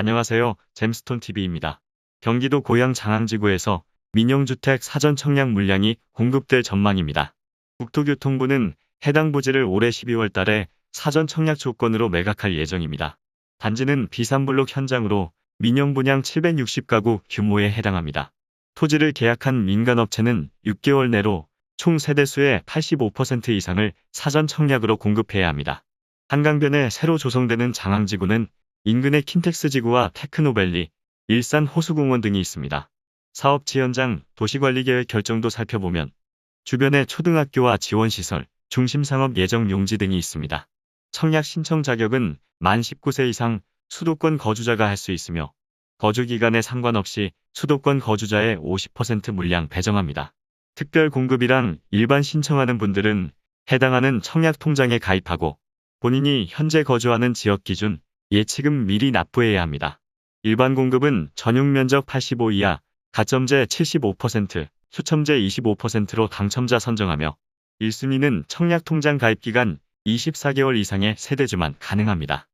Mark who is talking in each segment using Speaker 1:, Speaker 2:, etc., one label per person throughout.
Speaker 1: 안녕하세요. 잼스톤TV입니다. 경기도 고양 장항지구에서 민영주택 사전 청약 물량이 공급될 전망입니다. 국토교통부는 해당 부지를 올해 12월 달에 사전 청약 조건으로 매각할 예정입니다. 단지는 비산블록 현장으로 민영 분양 760가구 규모에 해당합니다. 토지를 계약한 민간업체는 6개월 내로 총 세대수의 85% 이상을 사전 청약으로 공급해야 합니다. 한강변에 새로 조성되는 장항지구는 인근의 킨텍스지구와 테크노밸리, 일산 호수공원 등이 있습니다. 사업지 현장, 도시관리계획 결정도 살펴보면 주변에 초등학교와 지원시설, 중심상업 예정 용지 등이 있습니다. 청약 신청 자격은 만 19세 이상 수도권 거주자가 할 수 있으며 거주기간에 상관없이 수도권 거주자의 50% 물량 배정합니다. 특별 공급이랑 일반 신청하는 분들은 해당하는 청약 통장에 가입하고 본인이 현재 거주하는 지역 기준 예치금 미리 납부해야 합니다. 일반 공급은 전용면적 85 이하, 가점제 75%, 추첨제 25%로 당첨자 선정하며 1순위는 청약 통장 가입 기간 24개월 이상의 세대주만 가능합니다.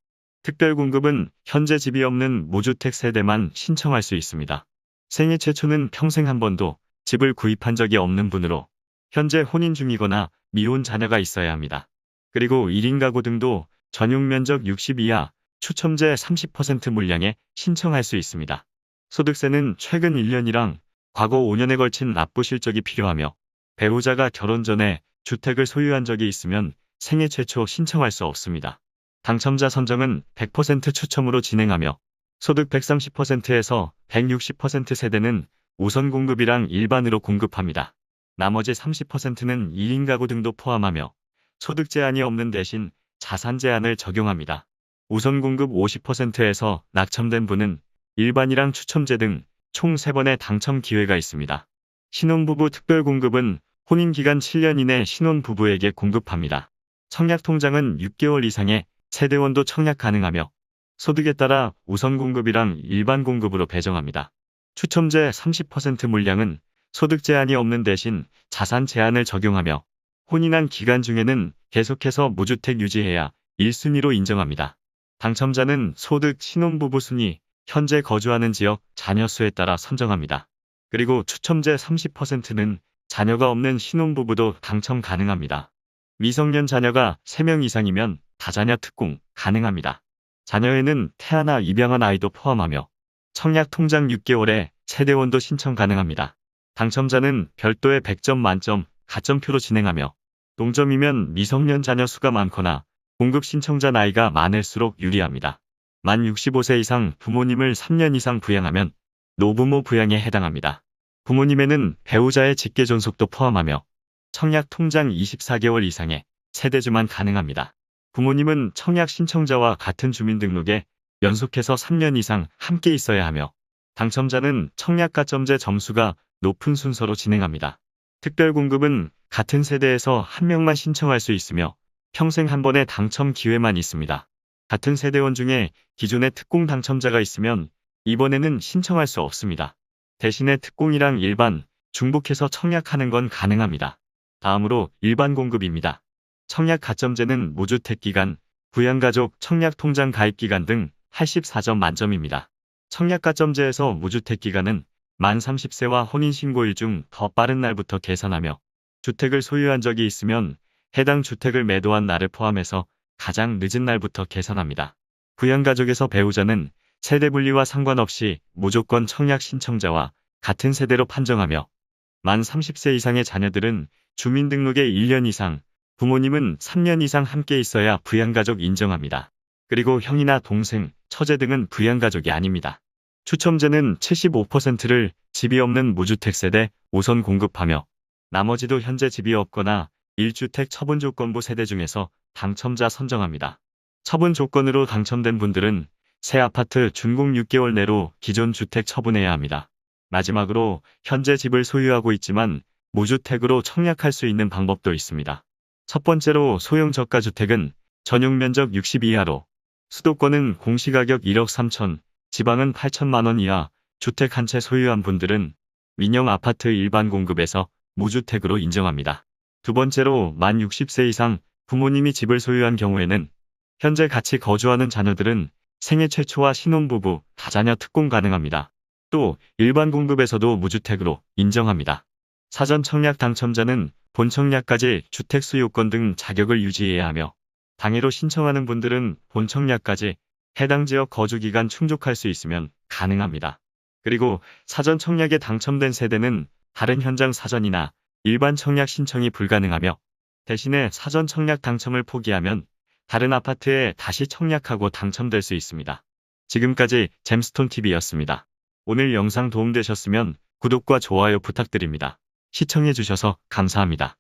Speaker 1: 특별 공급은 현재 집이 없는 무주택 세대만 신청할 수 있습니다. 생애 최초는 평생 한 번도 집을 구입한 적이 없는 분으로 현재 혼인 중이거나 미혼 자녀가 있어야 합니다. 그리고 1인 가구 등도 전용 면적 60 이하, 추첨제 30% 물량에 신청할 수 있습니다. 소득세는 최근 1년이랑 과거 5년에 걸친 납부 실적이 필요하며 배우자가 결혼 전에 주택을 소유한 적이 있으면 생애 최초 신청할 수 없습니다. 당첨자 선정은 100% 추첨으로 진행하며 소득 130%에서 160% 세대는 우선 공급이랑 일반으로 공급합니다. 나머지 30%는 1인 가구 등도 포함하며 소득 제한이 없는 대신 자산 제한을 적용합니다. 우선 공급 50%에서 낙첨된 분은 일반이랑 추첨제 등 총 3번의 당첨 기회가 있습니다. 신혼부부 특별 공급은 혼인기간 7년 이내 신혼부부에게 공급합니다. 청약 통장은 6개월 이상의 세대원도 청약 가능하며 소득에 따라 우선 공급이랑 일반 공급으로 배정합니다. 추첨제 30% 물량은 소득 제한이 없는 대신 자산 제한을 적용하며 혼인한 기간 중에는 계속해서 무주택 유지해야 1순위로 인정합니다. 당첨자는 소득, 신혼부부 순위, 현재 거주하는 지역, 자녀 수에 따라 선정합니다. 그리고 추첨제 30%는 자녀가 없는 신혼부부도 당첨 가능합니다. 미성년 자녀가 3명 이상이면 다자녀 특공 가능합니다. 자녀에는 태아나 입양한 아이도 포함하며 청약 통장 6개월에 세대원도 신청 가능합니다. 당첨자는 별도의 100점 만점 가점표로 진행하며 동점이면 미성년 자녀 수가 많거나 공급 신청자 나이가 많을수록 유리합니다. 만 65세 이상 부모님을 3년 이상 부양하면 노부모 부양에 해당합니다. 부모님에는 배우자의 직계 존속도 포함하며 청약 통장 24개월 이상의 세대주만 가능합니다. 부모님은 청약 신청자와 같은 주민등록에 연속해서 3년 이상 함께 있어야 하며 당첨자는 청약 가점제 점수가 높은 순서로 진행합니다. 특별 공급은 같은 세대에서 한 명만 신청할 수 있으며 평생 한 번의 당첨 기회만 있습니다. 같은 세대원 중에 기존에 특공 당첨자가 있으면 이번에는 신청할 수 없습니다. 대신에 특공이랑 일반, 중복해서 청약하는 건 가능합니다. 다음으로 일반 공급입니다. 청약 가점제는 무주택 기간, 부양가족 청약 통장 가입 기간 등 84점 만점입니다. 청약 가점제에서 무주택 기간은 만 30세와 혼인신고일 중 더 빠른 날부터 계산하며 주택을 소유한 적이 있으면 해당 주택을 매도한 날을 포함해서 가장 늦은 날부터 계산합니다. 부양가족에서 배우자는 세대 분리와 상관없이 무조건 청약 신청자와 같은 세대로 판정하며 만 30세 이상의 자녀들은 주민등록에 1년 이상, 부모님은 3년 이상 함께 있어야 부양가족 인정합니다. 그리고 형이나 동생, 처제 등은 부양가족이 아닙니다. 추첨제는 75%를 집이 없는 무주택 세대 우선 공급하며 나머지도 현재 집이 없거나 1주택 처분조건부 세대 중에서 당첨자 선정합니다. 처분 조건으로 당첨된 분들은 새 아파트 준공 6개월 내로 기존 주택 처분해야 합니다. 마지막으로 현재 집을 소유하고 있지만 무주택으로 청약할 수 있는 방법도 있습니다. 첫 번째로 소형 저가주택은 전용 면적 60 이하로 수도권은 공시가격 1억 3천, 지방은 8천만 원 이하 주택 한 채 소유한 분들은 민영 아파트 일반 공급에서 무주택으로 인정합니다. 두 번째로 만 60세 이상 부모님이 집을 소유한 경우에는 현재 같이 거주하는 자녀들은 생애 최초와 신혼부부, 다자녀 특공 가능합니다. 또 일반 공급에서도 무주택으로 인정합니다. 사전 청약 당첨자는 본 청약까지 주택 수요권 등 자격을 유지해야 하며 당해로 신청하는 분들은 본 청약까지 해당 지역 거주 기간 충족할 수 있으면 가능합니다. 그리고 사전 청약에 당첨된 세대는 다른 현장 사전이나 일반 청약 신청이 불가능하며 대신에 사전 청약 당첨을 포기하면 다른 아파트에 다시 청약하고 당첨될 수 있습니다. 지금까지 잼스톤TV였습니다. 오늘 영상 도움되셨으면 구독과 좋아요 부탁드립니다. 시청해주셔서 감사합니다.